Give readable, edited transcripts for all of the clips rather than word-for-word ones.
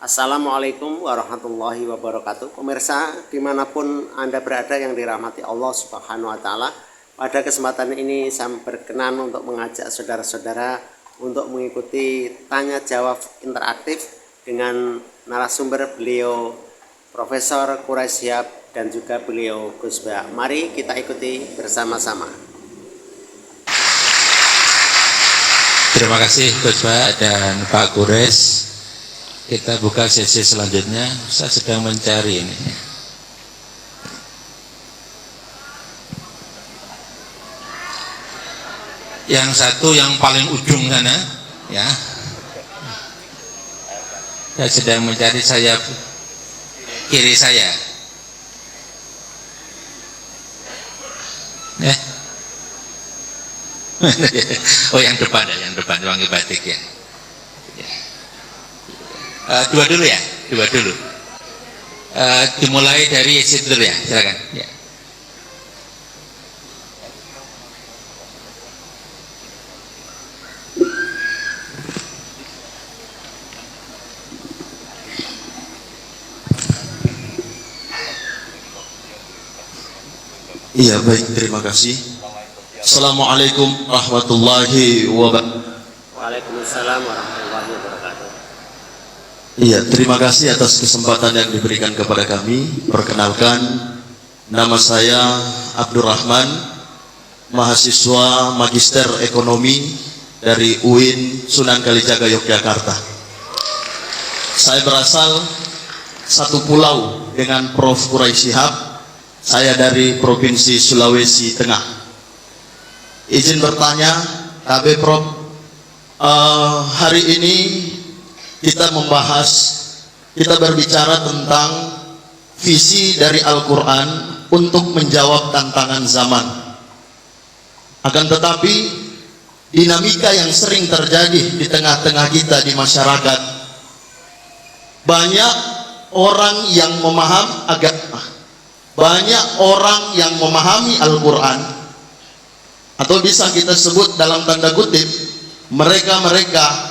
Assalamualaikum warahmatullahi wabarakatuh. Pemirsa dimanapun Anda berada yang dirahmati Allah Subhanahu wa Ta'ala, pada kesempatan ini saya berkenan untuk mengajak saudara-saudara untuk mengikuti tanya jawab interaktif dengan narasumber beliau Profesor Quraish Shihab dan juga beliau Gus Bah. Mari kita ikuti bersama-sama. Terima kasih Gus Bah dan Pak Quraish. Kita buka sesi selanjutnya. Saya sedang mencari ini. Yang satu yang paling ujung sana, ya. Saya sedang mencari sayap kiri saya. Ya. Oh, yang depan ya, yang depan wangi batik ya. Dua dulu ya, dua dulu. Dimulai dari situ dulu ya, silakan. Ya. Iya, baik, terima kasih. Assalamualaikum warahmatullahi wabarakatuh. Waalaikumsalam warahmatullahi wabarakatuh. Iya, terima kasih atas kesempatan yang diberikan kepada kami. Perkenalkan, nama saya Abdurrahman, mahasiswa Magister Ekonomi dari UIN Sunan Kalijaga, Yogyakarta. Saya berasal satu pulau dengan Prof. Quraish Shihab. Saya dari Provinsi Sulawesi Tengah. Izin bertanya, KB Prof, hari ini kita berbicara tentang visi dari Al-Quran untuk menjawab tantangan zaman. Akan tetapi dinamika yang sering terjadi di tengah-tengah kita di masyarakat, banyak orang yang memahami agama, banyak orang yang memahami Al-Quran, atau bisa kita sebut dalam tanda kutip, mereka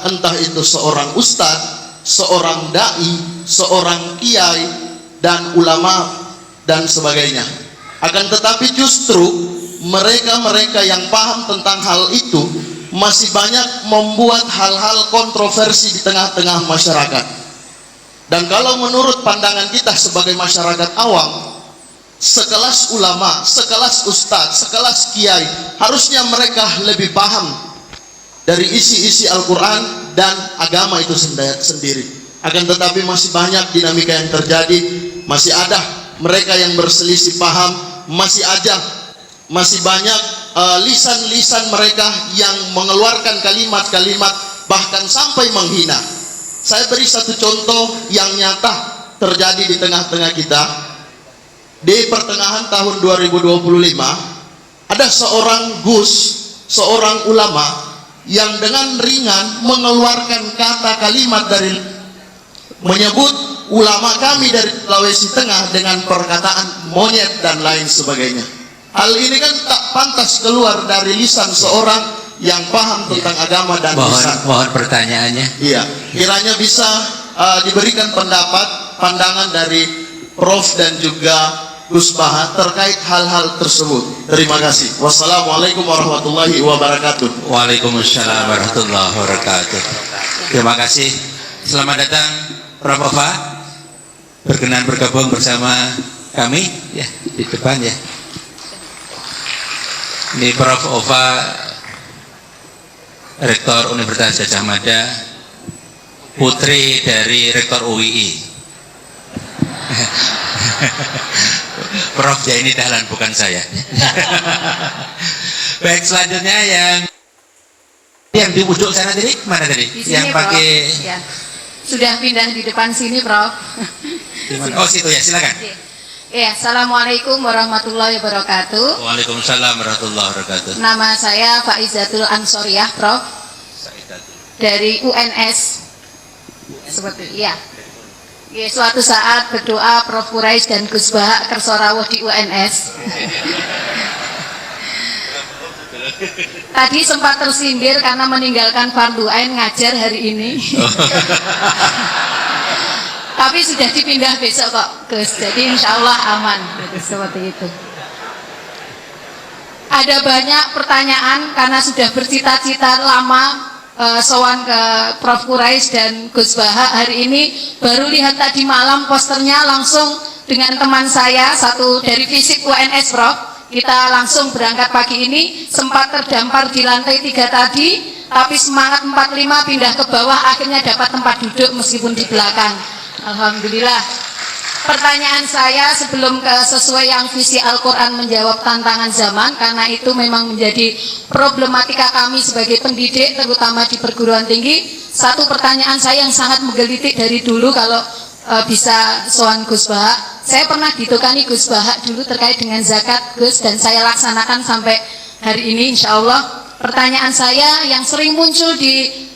entah itu seorang ustadz, seorang dai, seorang kiai, dan ulama dan sebagainya. Akan tetapi justru mereka yang paham tentang hal itu masih banyak membuat hal-hal kontroversi di tengah-tengah masyarakat. Dan kalau menurut pandangan kita sebagai masyarakat awam, sekelas ulama, sekelas ustadz, sekelas kiai, harusnya mereka lebih paham dari isi-isi Al-Quran dan agama itu sendiri. Akan tetapi masih banyak dinamika yang terjadi, masih ada mereka yang berselisih paham, masih banyak lisan-lisan mereka yang mengeluarkan kalimat-kalimat bahkan sampai menghina. Saya beri satu contoh yang nyata terjadi di tengah-tengah kita. Di pertengahan tahun 2025 ada seorang gus, seorang ulama yang dengan ringan mengeluarkan kata kalimat dari menyebut ulama kami dari Sulawesi Tengah dengan perkataan monyet dan lain sebagainya. Hal ini kan tak pantas keluar dari lisan seorang yang paham tentang agama dan lisan. Mohon pertanyaannya. Iya, kiranya bisa diberikan pandangan dari Prof dan juga Gus Bah terkait hal-hal tersebut. Terima kasih. Wassalamualaikum warahmatullahi wabarakatuh. Waalaikumsalam warahmatullahi wabarakatuh. Terima kasih. Selamat datang Prof. Ova. Berkenan bergabung bersama kami ya di depan ya. Ini Prof. Ova, Rektor Universitas Gadjah Mada, putri dari Rektor UII. Prof. Jaini Dahlan, bukan saya. Baik, selanjutnya yang di ujung sana tadi, mana tadi? Di sini, yang pakai ya. Sudah pindah di depan sini, Prof. Oh, situ ya, silakan. Ya, Assalamualaikum warahmatullahi wabarakatuh. Waalaikumsalam warahmatullahi wabarakatuh. Nama saya Faizatul Ansoriyah, Prof. Dari UNS. Seperti ya. Ya, suatu saat berdoa Prof. Quraish dan Gus Bah kersa rawuh di UNS. Tadi sempat tersindir karena meninggalkan fardu ain ngajar hari ini. Tapi sudah dipindah besok kok Gus, jadi insya Allah aman seperti itu. Ada banyak pertanyaan karena sudah bercita-cita lama sowan ke Prof. Quraisy dan Gus Baha. Hari ini baru lihat tadi malam posternya, langsung dengan teman saya satu dari fisik UNS Prof. Kita langsung berangkat pagi ini, sempat terdampar di lantai 3 tadi, tapi semangat 45 pindah ke bawah, akhirnya dapat tempat duduk meskipun di belakang. Alhamdulillah. Pertanyaan saya sebelum ke sesuai yang visi Al-Quran menjawab tantangan zaman, karena itu memang menjadi problematika kami sebagai pendidik terutama di perguruan tinggi. Satu pertanyaan saya yang sangat menggelitik dari dulu, kalau bisa soal Gus Baha, saya pernah ditukani Gus Baha dulu terkait dengan zakat Gus, dan saya laksanakan sampai hari ini insya Allah. Pertanyaan saya yang sering muncul di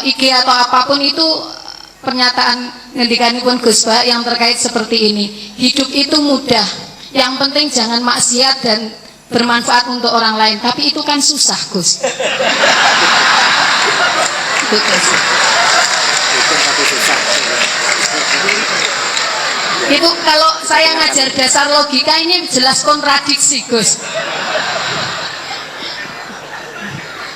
IG atau apapun itu, pernyataan ngendikanipun Gus Baha yang terkait seperti ini, hidup itu mudah, yang penting jangan maksiat dan bermanfaat untuk orang lain. Tapi itu kan susah Gus. Itu Gus. Itu kalau saya ngajar dasar logika ini jelas kontradiksi Gus.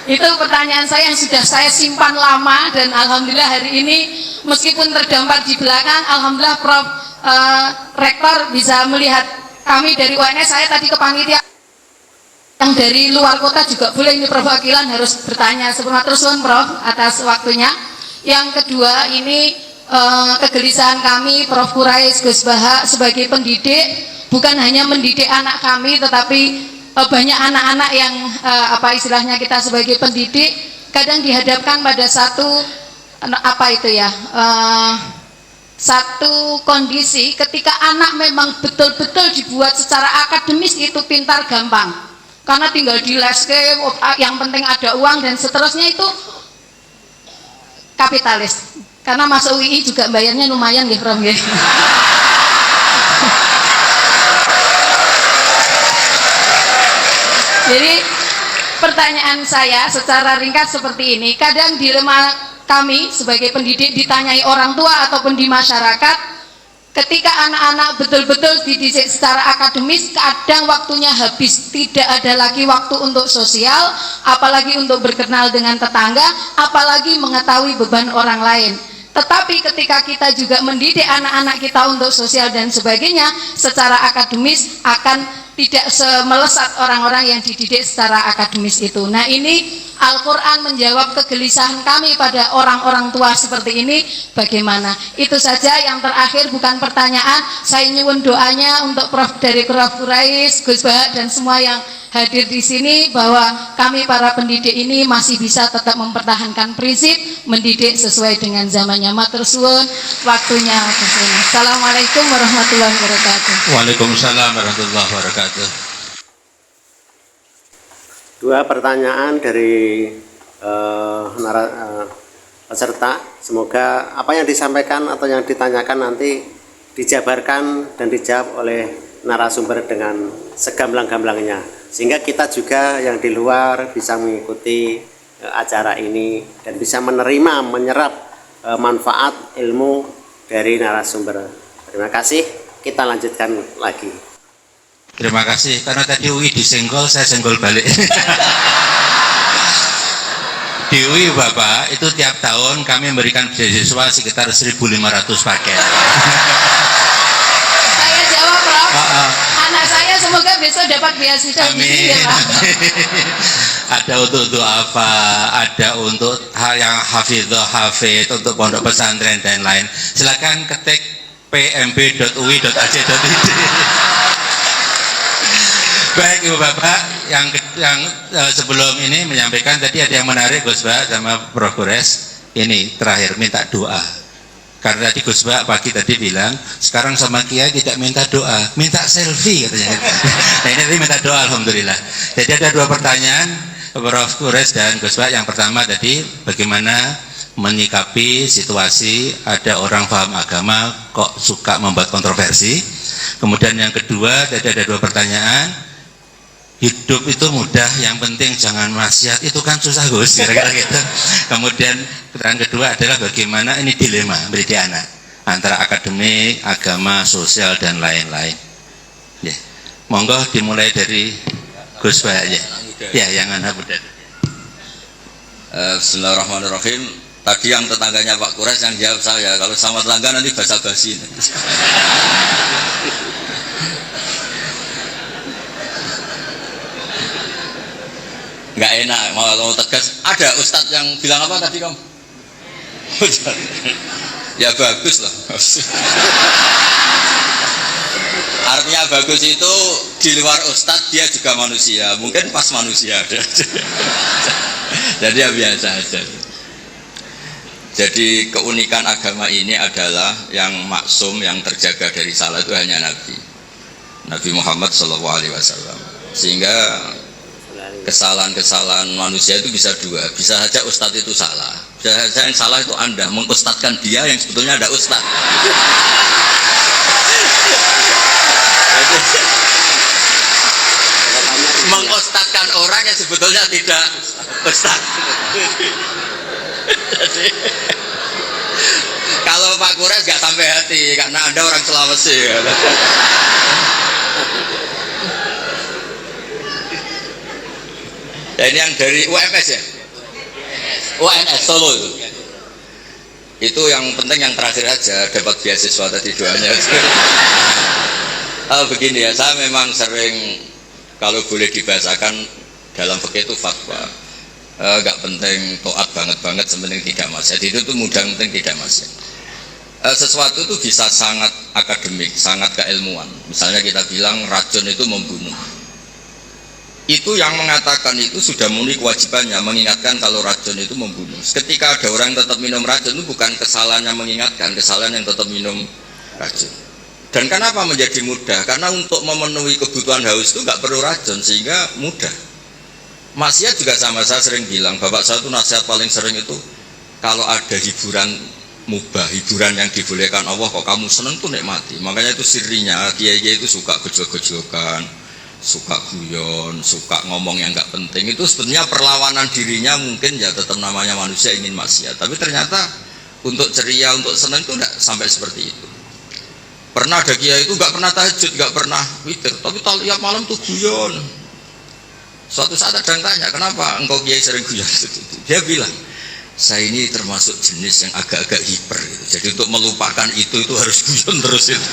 Itu pertanyaan saya yang sudah saya simpan lama, dan alhamdulillah hari ini meskipun terdampar di belakang, alhamdulillah Prof. Rektor bisa melihat kami dari UNS. Saya tadi ke panitia yang dari luar kota juga boleh, ini Prof. Akilan harus bertanya. Sebelum terus Prof atas waktunya. Yang kedua, ini kegelisahan kami Prof. Quraisy, Gus Baha sebagai pendidik, bukan hanya mendidik anak kami, tetapi banyak anak-anak yang istilahnya kita sebagai pendidik kadang dihadapkan pada satu satu kondisi ketika anak memang betul-betul dibuat secara akademis itu pintar gampang, karena tinggal di leske, yang penting ada uang dan seterusnya, itu kapitalis. Karena masuk UI juga bayarnya lumayan ya Prof. Jadi pertanyaan saya secara ringkas seperti ini, kadang dilema kami sebagai pendidik ditanyai orang tua ataupun di masyarakat, ketika anak-anak betul-betul dididik secara akademis, kadang waktunya habis, tidak ada lagi waktu untuk sosial, apalagi untuk berkenal dengan tetangga, apalagi mengetahui beban orang lain. Tetapi ketika kita juga mendidik anak-anak kita untuk sosial dan sebagainya, secara akademis akan tidak semelesat orang-orang yang dididik secara akademis itu. Nah, ini Al-Quran menjawab kegelisahan kami pada orang-orang tua seperti ini, bagaimana? Itu saja. Yang terakhir, bukan pertanyaan, saya nyuwun doanya untuk dari Prof. Quraisy, Gus Baha dan semua yang hadir di sini, bahwa kami para pendidik ini masih bisa tetap mempertahankan prinsip mendidik sesuai dengan zamannya. Matur suwun, waktunya. Assalamualaikum warahmatullahi wabarakatuh. Waalaikumsalam warahmatullahi wabarakatuh. Dua pertanyaan dari peserta. Semoga apa yang disampaikan atau yang ditanyakan nanti dijabarkan dan dijawab oleh narasumber dengan segamblang-gamblangnya, sehingga kita juga yang di luar bisa mengikuti acara ini dan bisa menerima, menyerap manfaat ilmu dari narasumber. Terima kasih. Kita lanjutkan lagi. Terima kasih, karena tadi UI disenggol, saya senggol balik. Di UI Bapak, itu tiap tahun kami memberikan beasiswa sekitar 1.500 paket. Saya jawab Prof. Anak saya semoga besok dapat beasiswa. Amin. Ya, Pak. Ada untuk apa, ada untuk hal yang hafidh, untuk pondok pesantren dan lain. Silakan ketik pmb.ui.ac.id. Baik Ibu Bapak, yang sebelum ini menyampaikan tadi ada yang menarik Gus Baha sama Prof. Quraisy. Ini terakhir minta doa. Karena tadi Gus Baha pagi tadi bilang, sekarang sama Kiai tidak minta doa, minta selfie katanya. Nah ini tadi minta doa, alhamdulillah. Jadi ada dua pertanyaan Prof. Quraisy dan Gus Baha. Yang pertama tadi, bagaimana menyikapi situasi ada orang paham agama kok suka membuat kontroversi. Kemudian yang kedua tadi ada dua pertanyaan, hidup itu mudah, yang penting jangan maksiat, itu kan susah Gus, kira-kira gitu. Kemudian yang kedua adalah bagaimana ini dilema mendidik anak antara akademik, agama, sosial dan lain-lain. Ya, monggo dimulai dari Gus Bah ya. Ya, yang anak muda. Bismillahirrahmanirrahim. Tadi yang tetangganya Pak Kures yang jawab saya, kalau sama tetangga nanti basa-basi. Nggak enak, mau tegas. Ada Ustadz yang bilang apa tadi kamu? Ya bagus lah. Artinya bagus itu di luar Ustadz dia juga manusia, mungkin pas manusia. Jadi ya biasa aja. Jadi keunikan agama ini adalah yang maksum, yang terjaga dari salah itu hanya Nabi Muhammad SAW. Sehingga kesalahan-kesalahan manusia itu bisa dua, bisa saja Ustadz itu salah, bisa saja yang salah itu Anda mengustadkan dia yang sebetulnya ada Ustadz. Mengustadkan orang yang sebetulnya tidak Ustadz. Jadi, kalau Pak Kures gak sampai hati karena Anda orang Sulawesi. Ya, ini yang dari UMS ya? UNS Solo itu. Itu yang penting yang terakhir aja dapat beasiswa tadi doanya. Begini ya, saya memang sering kalau boleh dibahasakan dalam fikih itu fatwa. Gak penting toat banget sepenting tidak maksiat. Itu tuh mudah penting tidak maksiat. Sesuatu itu bisa sangat akademik, sangat keilmuan. Misalnya kita bilang racun itu membunuh. Itu yang mengatakan itu sudah memenuhi kewajibannya mengingatkan kalau racun itu membunuh. Ketika ada orang yang tetap minum racun itu bukan kesalahan yang mengingatkan, kesalahan yang tetap minum racun. Dan kenapa menjadi mudah? Karena untuk memenuhi kebutuhan haus itu nggak perlu racun sehingga mudah. Maksiat juga sama, saya sering bilang, bapak saya itu nasihat paling sering itu kalau ada hiburan mubah, hiburan yang dibolehkan Allah kok kamu seneng tuh nikmati. Makanya itu sirinya kiai-kiai itu suka gojol-gojolkan, suka guyon, suka ngomong yang nggak penting. Itu sebenarnya perlawanan dirinya, mungkin ya tetap namanya manusia ingin maksiat. Tapi ternyata untuk ceria, untuk senang itu nggak sampai seperti itu. Pernah ada kiai itu nggak pernah tahajud, nggak pernah witir, tapi tiap malam tuh guyon. Suatu saat ada yang tanya, kenapa engkau kiai sering guyon? Dia bilang, saya ini termasuk jenis yang agak-agak hiper gitu. Jadi untuk melupakan itu harus guyon terus itu.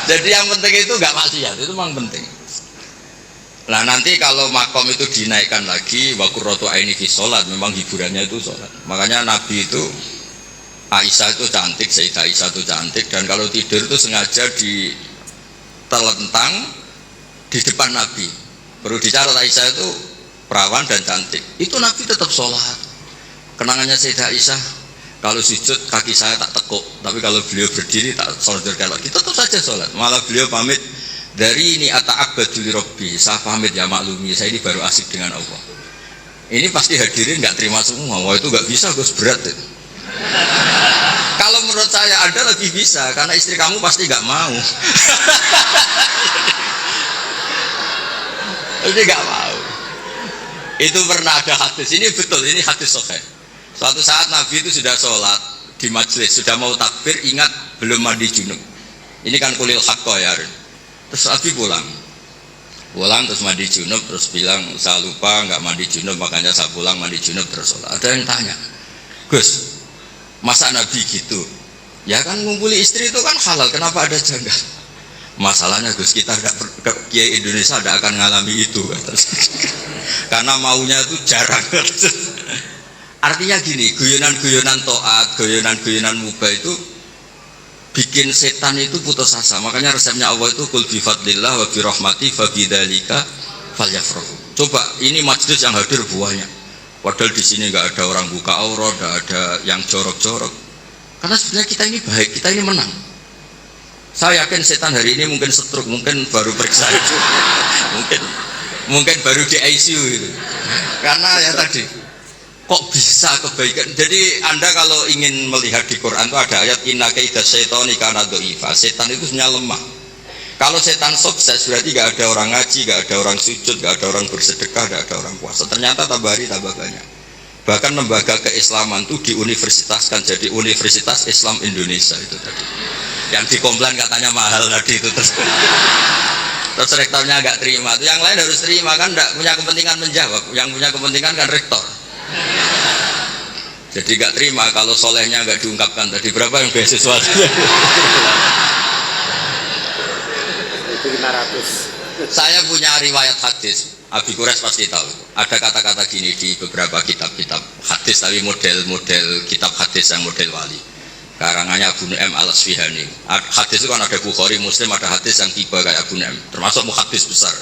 Jadi yang penting itu nggak maksiat, itu memang penting. Nah nanti kalau makom itu dinaikkan lagi, wakurrotu aini fi sholat, memang hiburannya itu sholat. Makanya Nabi itu, Aisyah itu cantik, Sayyidah Aisyah itu cantik, dan kalau tidur itu sengaja ditelentang di depan Nabi. Perlu dicatat Aisyah itu perawan dan cantik. Itu Nabi tetap sholat. Kenangannya Sayyidah Aisyah, kalau sujud kaki saya tak tekuk, tapi kalau beliau berdiri tak sholat lagi, tetap saja sholat. Malah beliau pamit, dari ini ata'abbadu li Rabbi, saya pamit ya maklumi, saya ini baru asik dengan Allah. Ini pasti hadirin nggak terima semua. Wah itu nggak bisa, Gus, berat itu. Kalau menurut saya Anda lebih bisa, karena istri kamu pasti nggak mau. Jadi nggak mau. Itu pernah ada hadis, ini betul, ini hadis sahih. Suatu saat Nabi itu sudah sholat di majelis, sudah mau takbir, ingat belum mandi junub. Ini kan kulil haqqo ya. Terus Nabi pulang terus mandi junub, terus bilang saya lupa nggak mandi junub, makanya saya pulang mandi junub terus sholat. Ada yang tanya, Gus, masa Nabi gitu? Ya kan ngumpuli istri itu kan halal, kenapa ada janggal? Masalahnya Gus, kita kiai Indonesia tidak akan ngalami itu karena maunya itu jarang. Artinya gini, guyonan-guyonan to'at, guyonan-guyonan mubah itu bikin setan itu putus asa. Makanya resepnya Allah itu kul bi fadlillah wa bi rahmati fa bidzalika falyafrahu. Coba ini majelis yang hadir banyak, padahal di sini nggak ada orang buka aurat, nggak ada yang jorok-jorok, karena sebenarnya kita ini baik, kita ini menang. Saya yakin setan hari ini mungkin stroke, mungkin baru periksa itu, mungkin baru di ICU itu. Karena ya tadi, kok bisa kebaikan? Jadi Anda kalau ingin melihat di Quran itu ada ayat inna kaida syaitani kana dhaifa. Setan itu sebenarnya lemah. Kalau setan sukses berarti gak ada orang ngaji, gak ada orang sujud, gak ada orang bersedekah, gak ada orang puasa. Ternyata tambah hari tambah banyak. Bahkan lembaga keislaman itu diuniversitaskan jadi Universitas Islam Indonesia itu tadi. Yang dikomplain katanya mahal tadi itu terus rektornya nggak terima. Itu yang lain harus terima kan, nggak punya kepentingan menjawab. Yang punya kepentingan kan rektor. Jadi nggak terima kalau solehnya nggak diungkapkan tadi. Berapa yang beasiswa? 500. Saya punya riwayat hadis. Abi Quraisy pasti tahu. Ada kata-kata gini di beberapa kitab-kitab hadis, tapi model kitab hadis yang model wali. Karangannya Abu Nu'aim al-Asfihani. Hadis itu kan ada Bukhari, Muslim, ada hadis yang tiba kayak Abu Nu'aim, termasuk muhaddis besar.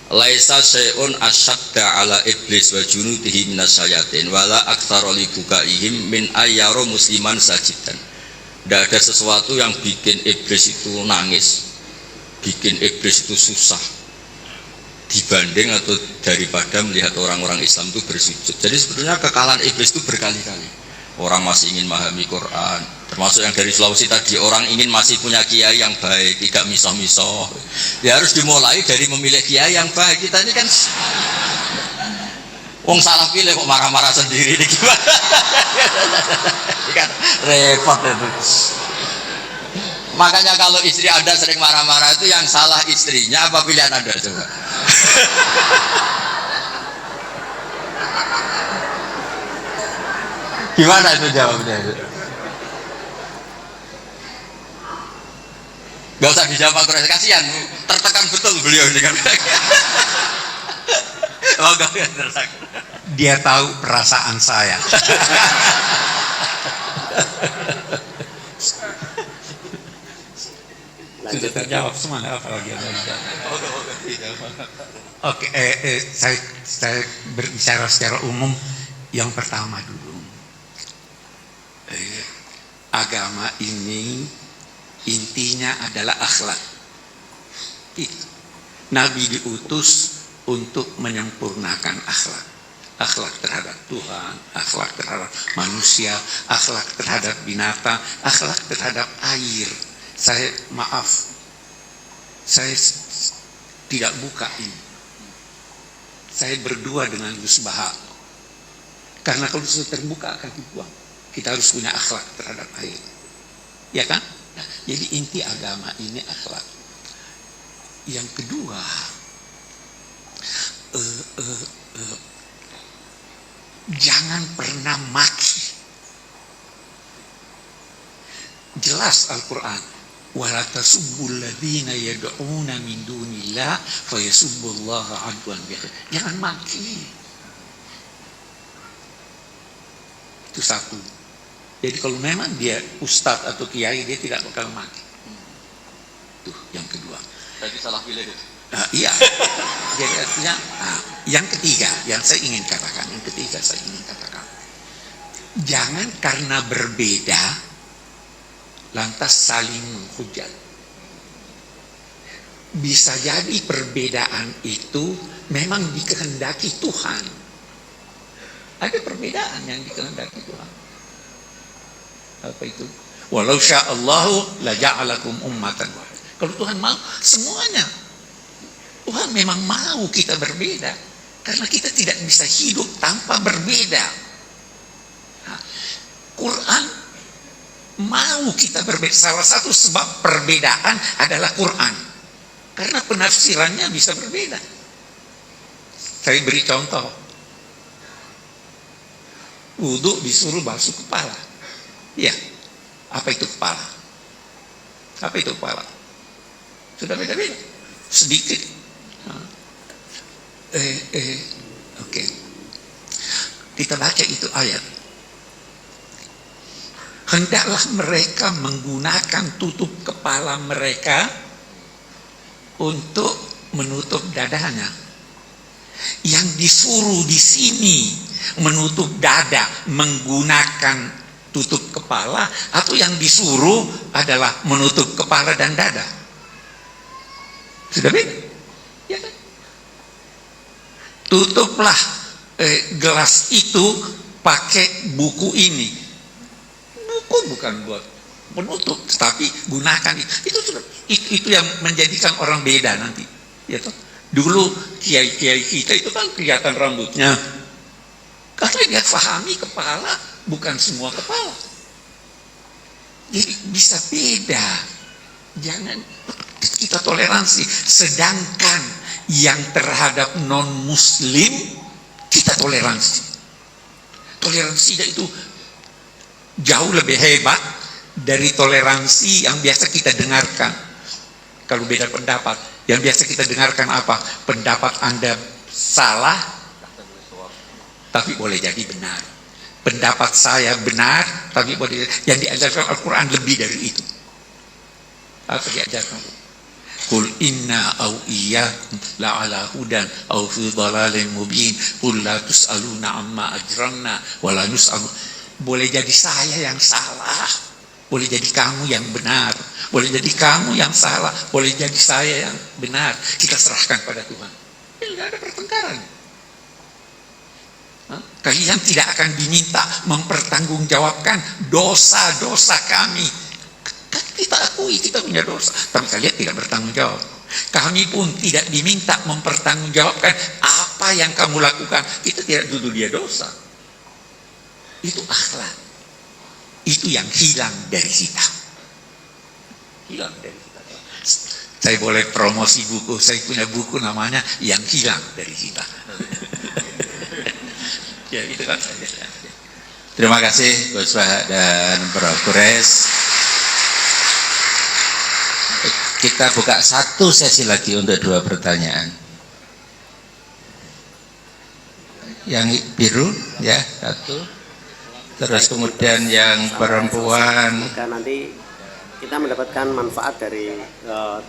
Laisa syai'un asyadda ala iblis wa junudihi minas syayatin wala aktsara li bukaihim min ayyara musliman sajidan. Tidak ada sesuatu yang bikin iblis itu nangis, bikin iblis itu susah dibanding atau daripada melihat orang-orang Islam itu bersujud. Jadi sebetulnya kekalahan iblis itu berkali-kali. Orang masih ingin memahami Quran, termasuk yang dari Sulawesi tadi, orang ingin masih punya kiai yang baik, tidak misoh-misoh. Ya harus dimulai dari memilih kiai yang baik. Kita ini kan wong salah pilih kok marah-marah sendiri, ini gimana? Kan repot itu. Makanya kalau istri Anda sering marah-marah itu yang salah istrinya apa pilihan Anda coba? Gimana itu jawabnya itu? Gak usah dijawab Pak Quraisy, kasihan, tertekan betul beliau ini kan. Oh, gak tertekan. Dia tahu perasaan saya. Sudah terjawab semua, apalagi ada Oke, saya berbicara secara umum. Yang pertama dulu, agama ini intinya adalah akhlak. Nabi diutus untuk menyempurnakan akhlak. Akhlak terhadap Tuhan, akhlak terhadap manusia, akhlak terhadap binatang, akhlak terhadap air. Saya tidak buka ini. Saya berdua dengan Gus Baha. Karena kalau sudah terbuka akan dibuang. Kita harus punya akhlak terhadap air. Ya kan? Nah, jadi inti agama ini akhlak. Yang kedua, jangan pernah maki. Jelas Al-Quran. Wala tasubbul ladzina yad'una min dunillah fayasubbullaha adwan bihi. Jangan maki. Itu satu. Jadi kalau memang dia ustadz atau kiai, dia tidak bakal mati. Tuh yang kedua. Tadi salah pilih. Iya. Jadi artinya, yang ketiga, yang saya ingin katakan, jangan karena berbeda lantas saling menghujat. Bisa jadi perbedaan itu memang dikehendaki Tuhan. Ada perbedaan yang dikehendaki Tuhan. Apa itu? Walau sya'allahu la ja'alakum ummatan wahidah. Kalau Tuhan mau semuanya. Tuhan memang mau kita berbeda karena kita tidak bisa hidup tanpa berbeda. Nah, Quran mau kita berbeda. Salah satu sebab perbedaan adalah Quran. Karena penafsirannya bisa berbeda. Saya beri contoh. Wudhu disuruh basuh kepala. Ya, apa itu kepala? Apa itu kepala? Sudah beda-beda, sedikit. Oke. Kita baca itu ayat. Hendaklah mereka menggunakan tutup kepala mereka untuk menutup dadanya. Yang disuruh di sini menutup dada menggunakan tutup kepala, atau yang disuruh adalah menutup kepala dan dada? Sudah beda, ya kan? Tutuplah gelas itu pakai buku ini. Buku bukan buat penutup, tapi gunakan itu yang menjadikan orang beda nanti. Ya toh? Dulu kiai-kiai kita itu kan kelihatan rambutnya, karena dia pahami kepala, bukan semua kepala. Jadi bisa beda. Jangan kita toleransi. Sedangkan yang terhadap non-muslim kita toleransi. Toleransinya itu jauh lebih hebat dari toleransi yang biasa kita dengarkan. Kalau beda pendapat, yang biasa kita dengarkan apa? Pendapat Anda salah, tapi boleh jadi benar. Pendapat saya benar, tapi boleh. Yang diajarkan Al-Quran lebih dari itu. Apa diajarkan? Qul inna au iyyakum la'ala hudan au fi dhalalin mubin. Qul la tus'aluna amma ajramna wa la nus'alu. Boleh jadi saya yang salah, boleh jadi kamu yang benar, boleh jadi kamu yang salah, boleh jadi saya yang benar. Kita serahkan pada Tuhan. Tidak ada pertengkaran. Kalian tidak akan diminta mempertanggungjawabkan dosa-dosa kami. Kita akui kita punya dosa, tapi kalian tidak bertanggung jawab. Kami pun tidak diminta mempertanggungjawabkan apa yang kamu lakukan. Kita tidak tuduh dia dosa. Itu akhlak. Itu yang hilang dari kita. Hilang dari kita. Saya boleh promosi buku. Saya punya buku namanya Yang Hilang dari Kita. Ya itu kan saja. Terima kasih Gus Bah dan Prof. Quraisy. Kita buka satu sesi lagi untuk 2 pertanyaan. Yang biru ya 1. Terus kemudian yang perempuan. Semoga nanti kita mendapatkan manfaat dari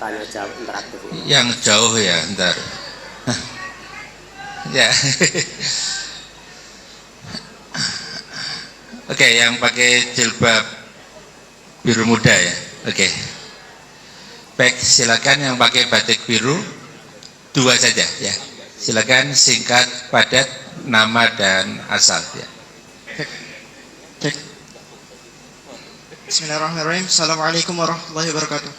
tanya jawab interaktif ini. Yang jauh ya ntar. Ya. Oke, yang pakai jilbab biru muda ya. Oke. Baik, silakan yang pakai batik biru 2 saja ya. Silakan singkat, padat, nama dan asal ya. Bismillahirrahmanirrahim. Assalamualaikum warahmatullahi wabarakatuh.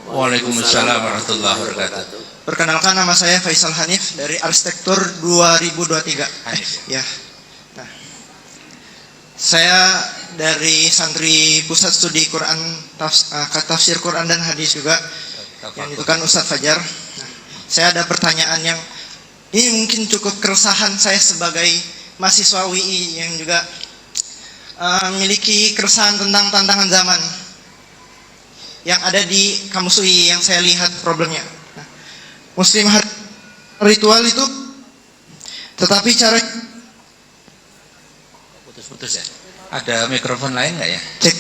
Waalaikumsalam warahmatullahi wabarakatuh. Perkenalkan, nama saya Faisal Hanif dari Arsitektur 2023. Hanif. Ya. Nah, saya dari santri Pusat Studi Quran, Tafsir Quran dan Hadis juga, yang itu kan Ustadz Fajar. Nah, saya ada pertanyaan yang ini mungkin cukup keresahan saya sebagai mahasiswa UI yang juga memiliki keresahan tentang tantangan zaman yang ada di kampus UI yang saya lihat problemnya. Nah, Muslim ritual itu, tetapi cara Putus-putus ya. Ada mikrofon lain nggak ya? cek.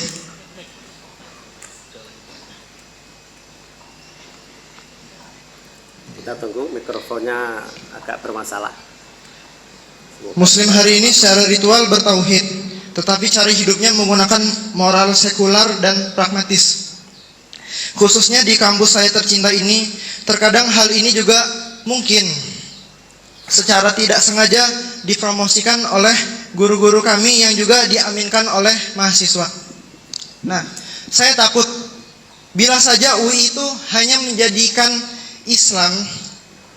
Kita tunggu, mikrofonnya agak bermasalah. Muslim hari ini secara ritual bertauhid, tetapi cara hidupnya menggunakan moral sekular dan pragmatis. Khususnya di kampus saya tercinta ini, terkadang hal ini juga mungkin secara tidak sengaja dipromosikan oleh guru-guru kami yang juga diaminkan oleh mahasiswa. Nah, saya takut bila saja UI itu hanya menjadikan Islam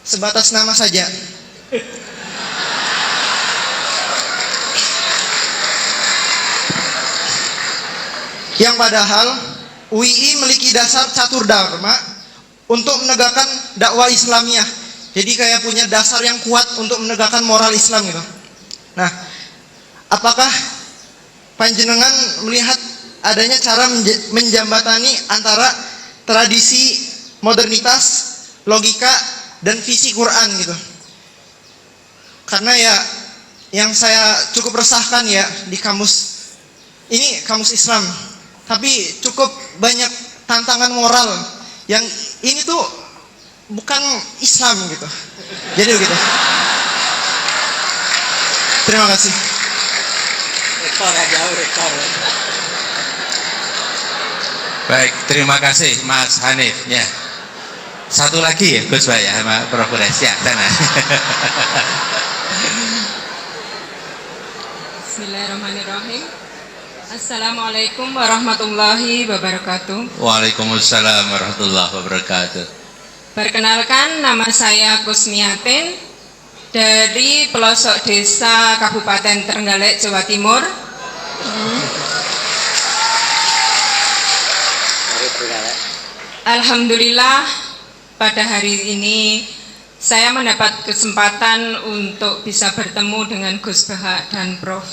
sebatas nama saja. Yang padahal UI memiliki dasar catur dharma untuk menegakkan dakwah Islamiyah. Jadi kayak punya dasar yang kuat untuk menegakkan moral Islam gitu. Nah, apakah panjenengan melihat adanya cara menjembatani antara tradisi modernitas, logika, dan visi Quran gitu? Karena ya yang saya cukup resahkan ya di kamus ini, kamus Islam, tapi cukup banyak tantangan moral yang ini tuh bukan Islam gitu. Jadi begitu. Terima kasih. Baik, terima kasih Mas Hanif ya. Satu lagi ya Gus Bah ya sama Prof. Quraisy ya, sana. Bismillahirrahmanirrahim. Assalamualaikum warahmatullahi wabarakatuh. Waalaikumsalam warahmatullahi wabarakatuh. Perkenalkan, nama saya Kusmiatin dari pelosok desa Kabupaten Trenggalek, Jawa Timur. Alhamdulillah, pada hari ini saya mendapat kesempatan untuk bisa bertemu dengan Gus Bahak dan Prof.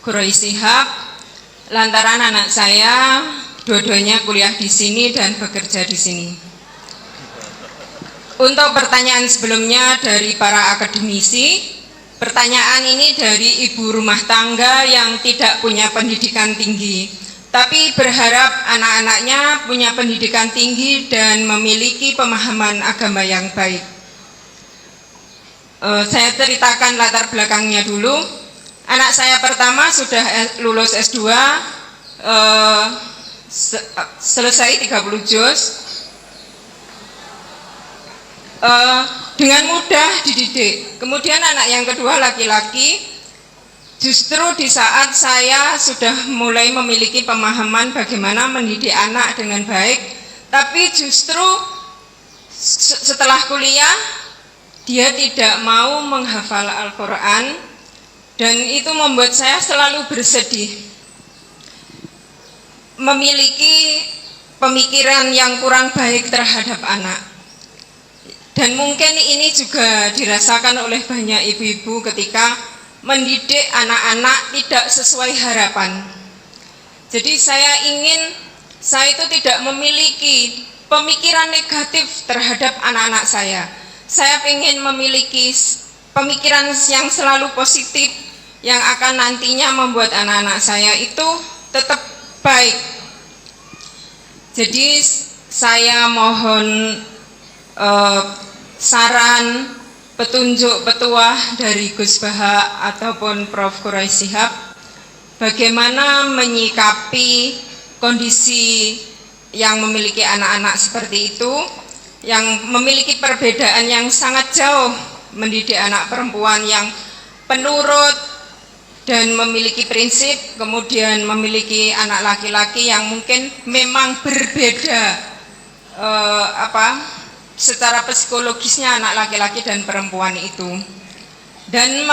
Quraish Shihab. Lantaran anak saya dua-duanya kuliah di sini dan bekerja di sini. Untuk pertanyaan sebelumnya dari para akademisi, pertanyaan ini dari ibu rumah tangga yang tidak punya pendidikan tinggi, tapi berharap anak-anaknya punya pendidikan tinggi dan memiliki pemahaman agama yang baik. Saya ceritakan latar belakangnya dulu. Anak saya pertama sudah lulus S2, selesai 30 juz, dengan mudah dididik. Kemudian anak yang kedua laki-laki, justru di saat saya sudah mulai memiliki pemahaman bagaimana mendidik anak dengan baik, tapi justru setelah kuliah dia tidak mau menghafal Al-Quran. Dan itu membuat saya selalu bersedih, memiliki pemikiran yang kurang baik terhadap anak. Dan mungkin ini juga dirasakan oleh banyak ibu-ibu ketika mendidik anak-anak tidak sesuai harapan. Jadi saya itu tidak memiliki pemikiran negatif terhadap anak-anak saya. Saya ingin memiliki pemikiran yang selalu positif, yang akan nantinya membuat anak-anak saya itu tetap baik. Jadi saya mohon saran, petunjuk, petuah dari Gus Bahak ataupun Prof. Quraish Shihab, bagaimana menyikapi kondisi yang memiliki anak-anak seperti itu, yang memiliki perbedaan yang sangat jauh, mendidik anak perempuan yang penurut dan memiliki prinsip, kemudian memiliki anak laki-laki yang mungkin memang berbeda secara psikologisnya anak laki-laki dan perempuan itu. Dan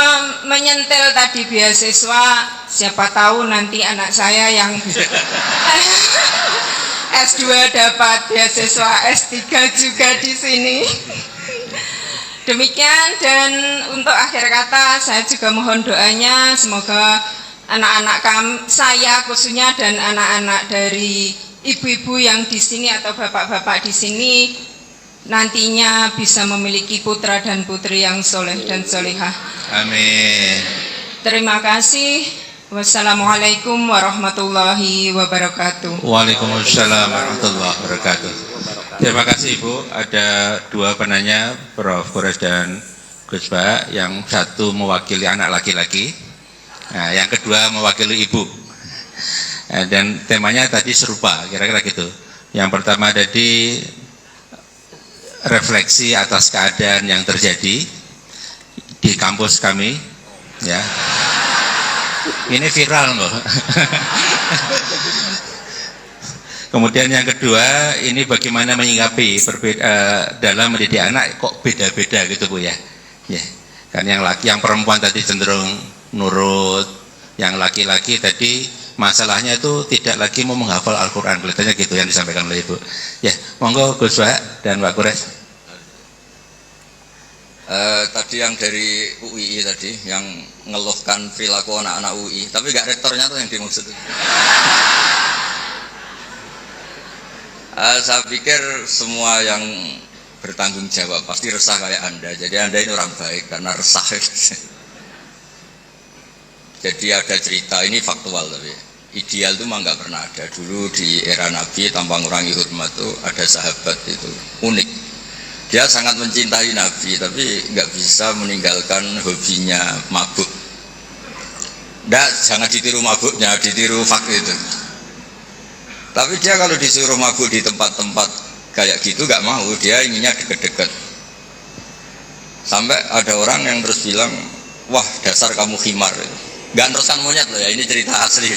menyentil tadi beasiswa, siapa tahu nanti anak saya yang S2 dapat beasiswa S3 juga di sini. Demikian, dan untuk akhir kata saya juga mohon doanya semoga anak-anak saya khususnya dan anak-anak dari ibu-ibu yang di sini atau bapak-bapak di sini nantinya bisa memiliki putra dan putri yang soleh dan solehah. Amin. Terima kasih. Wassalamualaikum warahmatullahi wabarakatuh. Waalaikumsalam warahmatullahi wabarakatuh. Terima kasih Ibu. Ada dua penanya, Prof. Quraish dan Gus Bahak. Yang satu mewakili anak laki-laki, nah, yang kedua mewakili ibu. Dan temanya tadi serupa, kira-kira gitu. Yang pertama tadi refleksi atas keadaan yang terjadi di kampus kami, ya. Ini viral loh. Kemudian yang kedua, ini bagaimana menyikapi dalam mendidik anak kok beda-beda gitu Bu ya. Ya. Kan yang perempuan tadi cenderung nurut, yang laki-laki tadi masalahnya itu tidak lagi mau menghafal Al-Qur'an, kelihatannya gitu yang disampaikan oleh Ibu. Ya, monggo Gus Bahak dan Pak Quraish. Tadi yang dari UII tadi yang ngeluhkan perilaku anak-anak UI, tapi nggak rektornya tuh yang dimaksud. Saya pikir semua yang bertanggung jawab pasti resah kayak Anda. Jadi Anda ini orang baik karena resah. Jadi ada cerita, ini faktual tapi ideal itu mah nggak pernah ada. Dulu di era Nabi tanpa mengurangi hormat tuh ada sahabat itu unik. Dia sangat mencintai Nabi tapi nggak bisa meninggalkan hobinya mabuk. Jangan ditiru mabuknya, ditiru fakta itu. Tapi dia kalau disuruh mabuk di tempat-tempat kayak gitu gak mau, dia inginnya deket-deket. Sampai ada orang yang terus bilang, wah dasar kamu khimar. nggak neruskan monyet loh ya, ini cerita asli.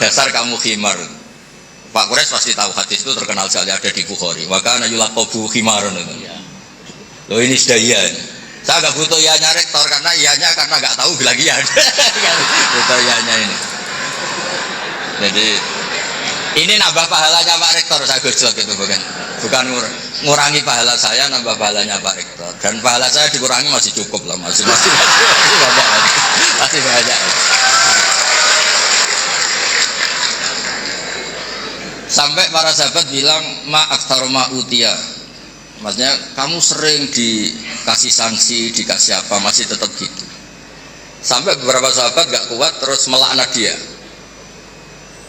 Dasar kamu khimar. Pak Quraisy pasti tahu hadis itu terkenal sekali, ada di Bukhari. Wa kana yulaqabu khimarun. Loh ini sudah iya. Saya nggak butuh iyanya rektor karena iyanya karena nggak tahu bilang iya. Butuh iyanya ini. Jadi ini nambah pahalanya Pak Rektor, saya gojlok itu bukan ngurangi pahala saya, nambah pahalanya Pak Rektor. Dan pahala saya dikurangi masih cukup lah, masih banyak. Sampai para sahabat bilang ma aktsara ma utia. Maksudnya kamu sering dikasih sanksi, dikasih apa, masih tetap gitu. Sampai beberapa sahabat gak kuat terus melaknat dia.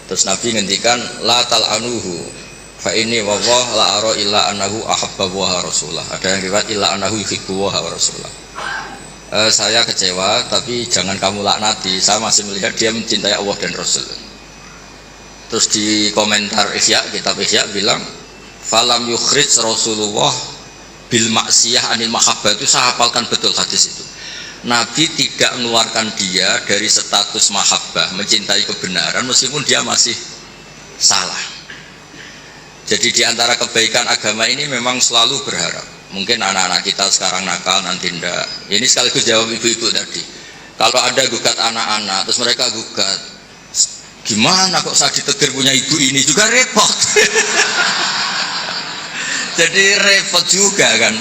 Terus Nabi ngendikan la tal'anuhu fa inni wallah la ara illa annahu ahabba wa rasulah. Ada yang riwayat illa annahu yuhibbu wa rasulah. Saya kecewa tapi jangan kamu laknati, saya masih melihat dia mencintai Allah dan Rasul. Terus di komentar Ihya, kitab Ihya bilang falam yukhrij Rasulullah bil maksiyah anil mahabbah, itu saya hafalkan betul hadis itu. Nabi tidak mengeluarkan dia dari status mahabbah, mencintai kebenaran meskipun dia masih salah. Jadi di antara kebaikan agama ini memang selalu berharap. Mungkin anak-anak kita sekarang nakal, nanti ndak. Ini sekaligus jawab ibu-ibu tadi. Kalau ada gugat anak-anak, terus mereka gugat, gimana kok saya ditegur punya ibu ini, juga repot. Jadi repot juga kan.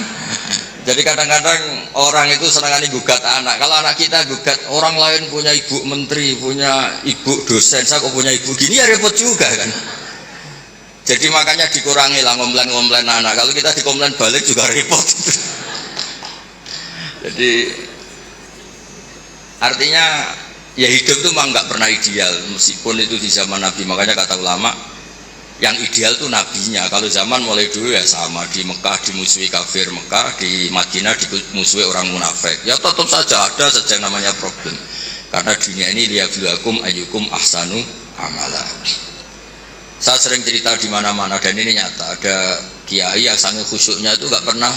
Jadi kadang-kadang orang itu senangani gugat anak. Kalau anak kita gugat orang lain punya ibu menteri, punya ibu dosen, saya kok punya ibu gini, ya repot juga kan. Jadi makanya dikurangi lah ngomplain-ngomplain anak. Kalau kita dikomplain balik juga repot. Jadi artinya ya hidup itu memang nggak pernah ideal, meskipun itu di zaman Nabi. Makanya kata ulama, yang ideal itu nabinya. Kalau zaman mulai dulu ya sama, di Mekah dimusuhi kafir Mekah, di Madinah dimusuhi orang munafik. Ya tetap saja ada saja yang namanya problem. Karena dunia ini liyabluwakum ayyukum ahsanu amala. Saya sering cerita di mana-mana dan ini nyata. Ada kiai yang sangat khusyuknya itu nggak pernah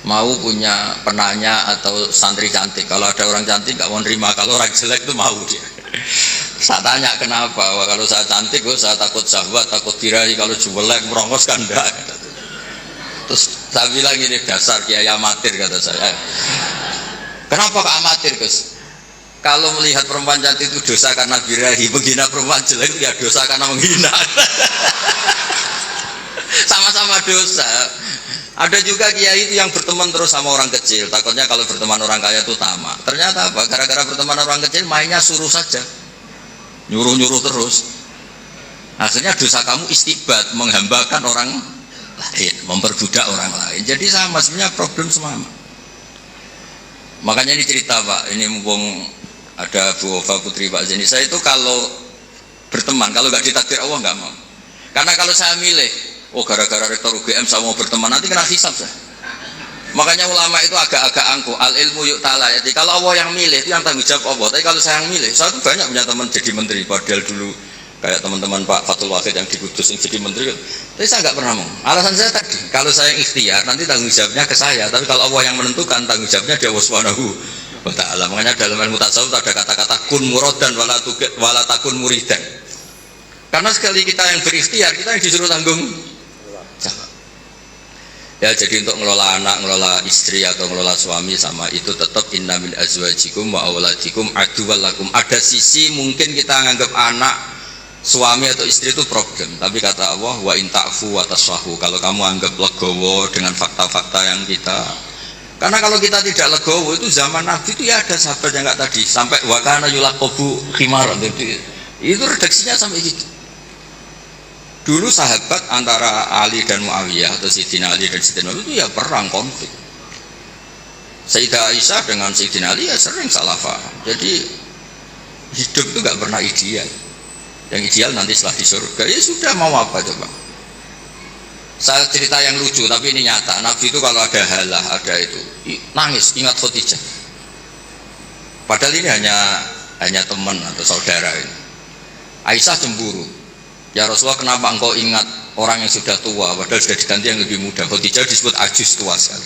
mau punya penanya atau santri cantik. Kalau ada orang cantik nggak mau nerima, kalau orang jelek itu mau dia. Saya tanya kenapa? Wah, kalau saya cantik, saya takut syahwat, takut dirahi. Kalau jelek, merongos kan enggak. Terus saya bilang ini dasar kiai amatir, kata saya. Kenapa kok amatir, Gus? Kalau melihat perempuan cantik itu dosa karena birahi, menghina perempuan jelek ya dosa karena menghina. Sama-sama dosa. Ada juga kiai itu yang berteman terus sama orang kecil, takutnya kalau berteman orang kaya itu tamak. Ternyata apa? Gara-gara berteman orang kecil mainnya suruh saja, nyuruh-nyuruh terus. Akhirnya dosa kamu istibat, menghambakan orang lain, memperbudak orang lain. Jadi sama, sebenarnya problem semua. Makanya ini cerita Pak, ini mumpung ada Bu Ova Putri Pak Zeni, saya itu kalau berteman, kalau nggak ditakdir Allah nggak mau. Karena kalau saya milih, oh gara-gara rektor UGM saya mau berteman, nanti kena hisab saya. Makanya ulama itu agak-agak angkuh, al ilmu yuk ta'ala. Jadi kalau Allah yang milih itu yang tanggung jawab Allah. Tapi kalau saya yang milih, saya tuh banyak punya teman jadi menteri. Padahal dulu kayak teman-teman Pak Fatul Wahid yang di Kudus yang jadi menteri. Tapi saya nggak pernah mau. Alasan saya tadi, kalau saya yang ikhtiar nanti tanggung jawabnya ke saya. Tapi kalau Allah yang menentukan, tanggung jawabnya di Allah Subhanahu wa ta'ala. Makanya dalam ilmu tasawuf ada kata-kata kun muradan wala takun muridan. Karena sekali kita yang berikhtiar, kita yang disuruh tanggung jawab. Ya, jadi untuk ngelola anak, ngelola istri atau ngelola suami sama itu tetap inna min azwajikum wa auladikum aduwwal lakum. Ada sisi mungkin kita nganggap anak, suami atau istri itu problem, tapi kata Allah wa in ta'fu wa tasfahu. Kalau kamu anggap legowo dengan fakta-fakta yang kita, karena kalau kita tidak legowo itu zaman Nabi itu ya ada sahabat yang enggak tadi sampai wa kana yulaqabu khimar, itu redaksinya sampai gitu. Dulu sahabat antara Ali dan Muawiyah atau Sayyidina Ali dan Sayyidina Muawiyah itu ya perang konflik. Sayyidah Aisyah dengan Sayyidina Ali ya sering salah paham. Jadi hidup itu gak pernah ideal. Yang ideal nanti setelah di surga. Ya sudah, mau apa coba. Saya cerita yang lucu tapi ini nyata. Nabi itu kalau ada halah, ada itu nangis, ingat Khadijah. Padahal ini hanya teman atau saudara ini. Aisyah cemburu. Ya Rasulullah, kenapa engkau ingat orang yang sudah tua padahal sudah diganti yang lebih muda? Khadijah disebut ajus tua sekali.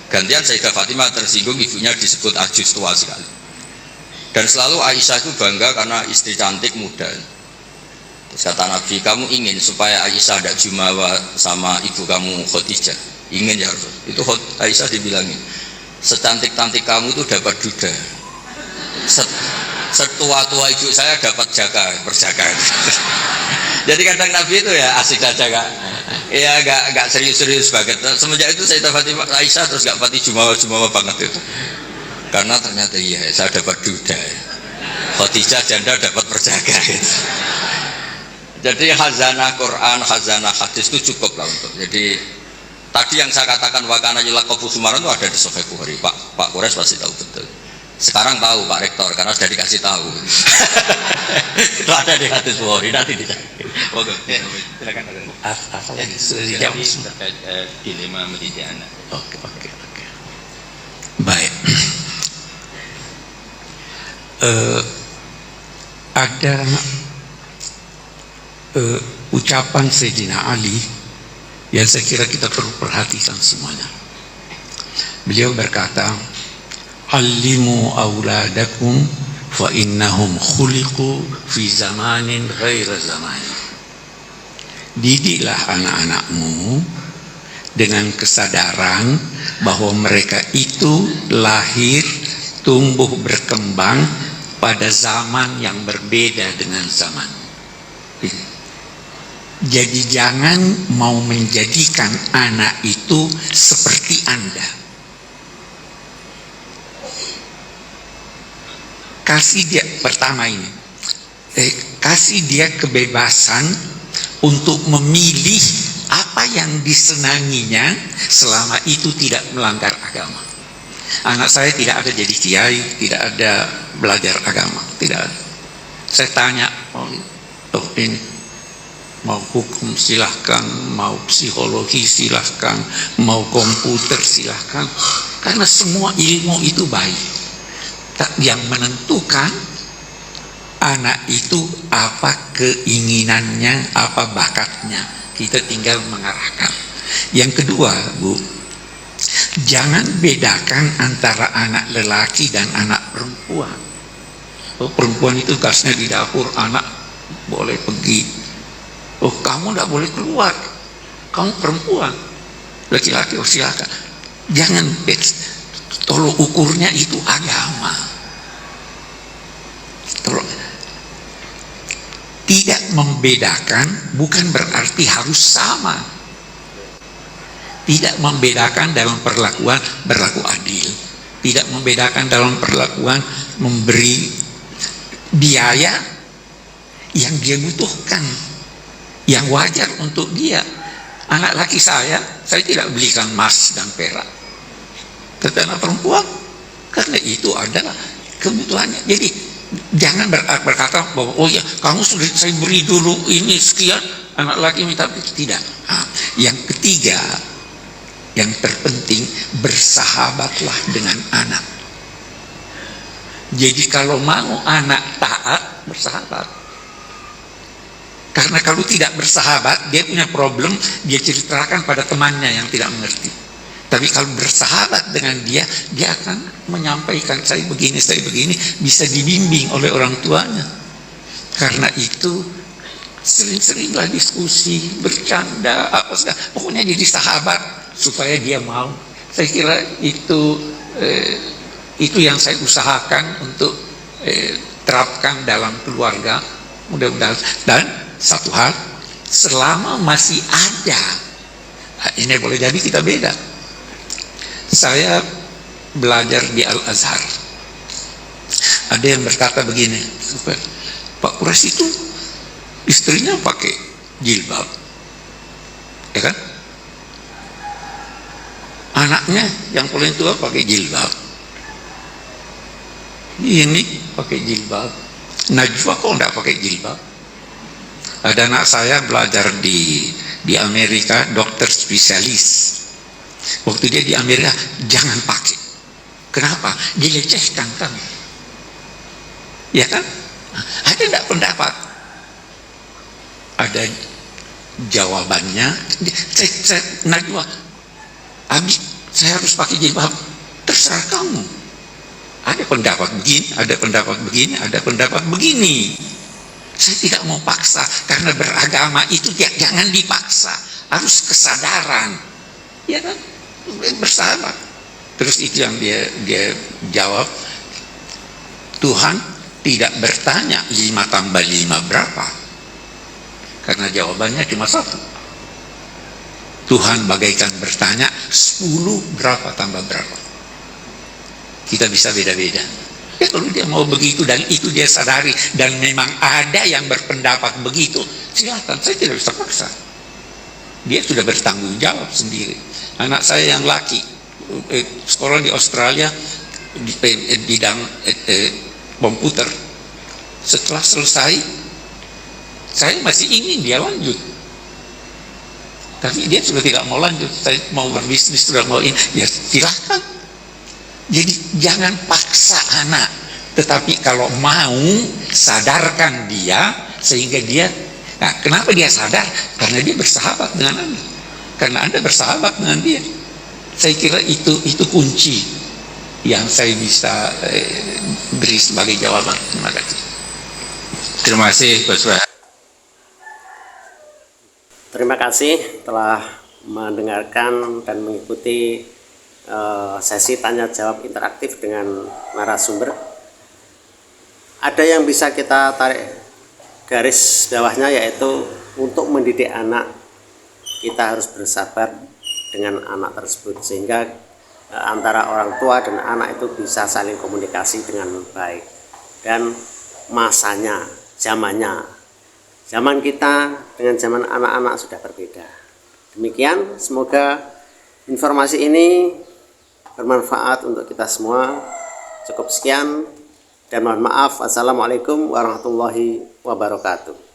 Gantian Sayyidah Fatimah tersinggung, ibunya disebut ajus tua sekali. Dan selalu Aisyah itu bangga karena istri cantik muda. Terus kata Nabi, kamu ingin supaya Aisyah tidak jumawa sama ibu kamu Khadijah? Ingin ya Rasul. Itu Aisyah dibilangin, secantik-cantik kamu itu dapat duda, setua-tua ibu saya dapat perjaka. Jadi kadang Nabi itu ya asik saja Kak. Ya gak serius-serius banget. Semenjak itu Sayyidah Fatimah Aisyah terus gak pati jumawa banget itu. Karena ternyata iya saya dapat duda. Khadijah janda dapat perjaka gitu. Jadi khazanah Quran, khazanah hadis itu cukup lah untuk. Jadi tadi yang saya katakan wakana yulaqabu Sumaran itu ada di Sahih Bukhari. Pak Quraisy pasti tahu betul. Sekarang tahu Pak Rektor karena sudah dikasih tahu. Itu ada di hadis Bukhari, nanti dicari. Oke, silakan. Apa yang sudah dijawab? Dilema mendidik anak. Oke. Baik. Ada ucapan Sayyidina Ali yang saya kira kita perlu perhatikan semuanya. Beliau berkata, "Allimu auladakum fa innahum khuliqu fi zamanin ghaira zamani." Didiklah anak-anakmu dengan kesadaran bahwa mereka itu lahir, tumbuh, berkembang pada zaman yang berbeda dengan zaman. Jadi jangan mau menjadikan anak itu seperti Anda. Kasih dia pertama ini, kasih dia kebebasan untuk memilih apa yang disenanginya selama itu tidak melanggar agama. Anak saya tidak ada jadi kiai, tidak ada belajar agama, tidak ada. Saya tanya, oh ini mau hukum silahkan, mau psikologi silahkan, mau komputer silahkan, karena semua ilmu itu baik. Yang menentukan anak itu apa keinginannya, apa bakatnya, kita tinggal mengarahkan. Yang kedua, Bu, jangan bedakan antara anak lelaki dan anak perempuan. Oh, perempuan itu gasnya di dapur, anak boleh pergi. Oh, kamu tidak boleh keluar, kamu perempuan. Laki-laki, oh silakan. Jangan, tolong ukurnya itu agama. Tolong. Tidak membedakan bukan berarti harus sama. Tidak membedakan dalam perlakuan berlaku adil. Tidak membedakan dalam perlakuan memberi biaya yang dia butuhkan, yang wajar untuk dia. Anak laki saya tidak belikan emas dan perak. Tetapi anak perempuan, karena itu adalah kebutuhannya. Jadi jangan berkata bahwa oh ya kamu sudah saya beri dulu ini sekian, anak laki minta tidak. Yang ketiga, yang terpenting, bersahabatlah dengan anak. Jadi kalau mau anak taat, bersahabat. Karena kalau tidak bersahabat, dia punya problem, dia ceritakan pada temannya yang tidak mengerti. Tapi kalau bersahabat dengan dia, dia akan menyampaikan saya begini, bisa dibimbing oleh orang tuanya. Karena itu sering-seringlah diskusi, bercanda, apa segala, pokoknya jadi sahabat supaya dia mau. Saya kira itu yang saya usahakan untuk terapkan dalam keluarga. Mudah-mudahan. Dan satu hal, selama masih ada, ini boleh jadi kita beda. Saya belajar di Al-Azhar. Ada yang berkata begini, Pak Quraisy itu istrinya pakai jilbab, ya kan? Anaknya yang paling tua pakai jilbab, ini pakai jilbab. Najwa kok enggak pakai jilbab? Ada anak saya belajar di Amerika, dokter spesialis. Waktu dia di Amerika, jangan pakai. Kenapa? Dilecehkan kamu. Ya kan? Ada enggak pendapat? Ada jawabannya. Najwa, Abi, saya harus pakai jilbab. Terserah kamu. ada pendapat begini, ada pendapat begini, ada pendapat begini. Saya tidak mau paksa, karena beragama itu jangan dipaksa, harus kesadaran, ya kan, bersahabat. Terus itu yang dia jawab, Tuhan tidak bertanya 5 tambah 5 berapa, karena jawabannya cuma 1. Tuhan bagaikan bertanya 10 berapa tambah berapa. Kita bisa beda-beda. Ya kalau dia mau begitu dan itu dia sadari dan memang ada yang berpendapat begitu, silakan, saya tidak bisa paksa. Dia sudah bertanggung jawab sendiri. Anak saya yang laki sekolah di Australia di bidang komputer. Setelah selesai, saya masih ingin dia lanjut, tapi dia sudah tidak mau lanjut. Saya mau berbisnis, sudah mau ini, ya silakan. Jadi jangan paksa anak, tetapi kalau mau sadarkan dia sehingga dia, nah kenapa dia sadar? Karena dia bersahabat dengan Anda, karena Anda bersahabat dengan dia. Saya kira itu kunci yang saya bisa beri sebagai jawaban. Terima kasih. Terima kasih Gus Bah. Terima kasih telah mendengarkan dan mengikuti sesi tanya jawab interaktif dengan narasumber. Ada yang bisa kita tarik garis bawahnya, yaitu untuk mendidik anak kita harus bersabar dengan anak tersebut, sehingga antara orang tua dan anak itu bisa saling komunikasi dengan baik. Dan masanya, zamannya, zaman kita dengan zaman anak-anak sudah berbeda. Demikian, semoga informasi ini bermanfaat untuk kita semua. Cukup sekian dan mohon maaf. Assalamualaikum warahmatullahi wabarakatuh.